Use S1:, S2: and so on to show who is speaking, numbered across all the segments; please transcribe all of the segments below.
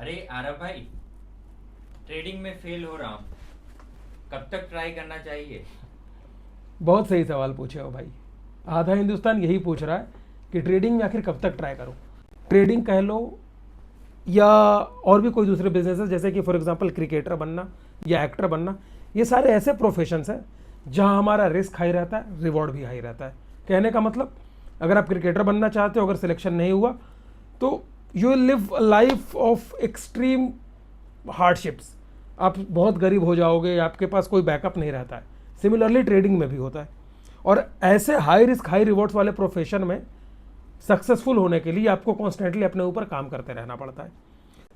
S1: अरे आरव भाई, ट्रेडिंग में फेल हो रहा हूँ, कब तक ट्राई करना चाहिए?
S2: बहुत सही सवाल पूछे हो भाई। आधा हिंदुस्तान यही पूछ रहा है कि ट्रेडिंग में आखिर कब तक ट्राई करूं। ट्रेडिंग कह लो या और भी कोई दूसरे बिजनेसेस, जैसे कि फॉर एग्जांपल क्रिकेटर बनना या एक्टर बनना, ये सारे ऐसे प्रोफेशंस हैं जहां हमारा रिस्क हाई रहता है, रिवॉर्ड भी हाई रहता है। कहने का मतलब, अगर आप क्रिकेटर बनना चाहते हो, अगर सिलेक्शन नहीं हुआ तो you will live a life of extreme hardships. आप बहुत गरीब हो जाओगे, आपके पास कोई बैकअप नहीं रहता है। सिमिलरली ट्रेडिंग में भी होता है। और ऐसे हाई रिस्क हाई रिवॉर्ड्स वाले प्रोफेशन में सक्सेसफुल होने के लिए आपको कॉन्स्टेंटली अपने ऊपर काम करते रहना पड़ता है।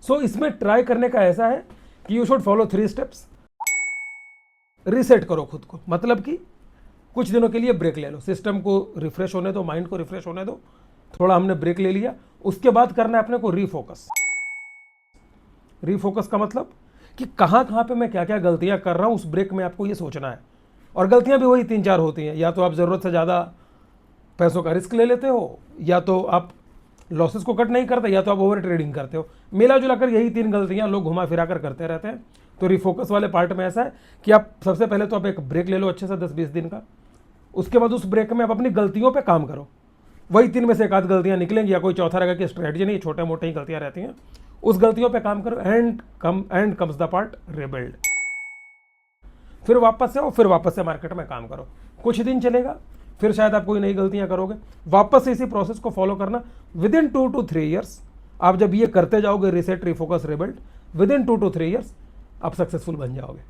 S2: सो इसमें ट्राई करने का ऐसा है कि you should follow 3 steps. Reset करो खुद को, मतलब कि कुछ दिनों के लिए ब्रेक ले लो, सिस्टम को रिफ्रेश होने दो, माइंड को रिफ्रेश होने दो। थोड़ा हमने ब्रेक ले लिया, उसके बाद करना है अपने को रीफोकस। रीफोकस का मतलब कि कहाँ कहाँ पे मैं क्या क्या गलतियां कर रहा हूं, उस ब्रेक में आपको ये सोचना है। और गलतियां भी वही 3-4 होती हैं। या तो आप ज़रूरत से ज़्यादा पैसों का रिस्क ले लेते हो, या तो आप लॉसेस को कट नहीं करते, या तो आप ओवर ट्रेडिंग करते हो। मिला जुला कर यही 3 गलतियां लोग घुमा फिरा कर करते रहते हैं। तो रिफोकस वाले पार्ट में ऐसा है कि आप सबसे पहले तो आप एक ब्रेक ले लो अच्छे से 10-20 दिन का। उसके बाद उस ब्रेक में आप अपनी गलतियों पे काम करो। वही 3 में से एक आध गलतियां निकलेंगी, या कोई चौथा रहेगा कि स्ट्रेटजी नहीं, छोटे मोटे ही गलतियां रहती हैं। उस गलतियों पे काम करो, and comes the part rebuild. फिर वापस से आओ, फिर वापस से मार्केट में काम करो। कुछ दिन चलेगा, फिर शायद आप कोई नई गलतियां करोगे, वापस से इसी प्रोसेस को फॉलो करना। विद इन 2 to 3 ईयर्स आप जब ये करते जाओगे, reset, refocus, rebuild, with in 2 to 3 years आप सक्सेसफुल बन जाओगे।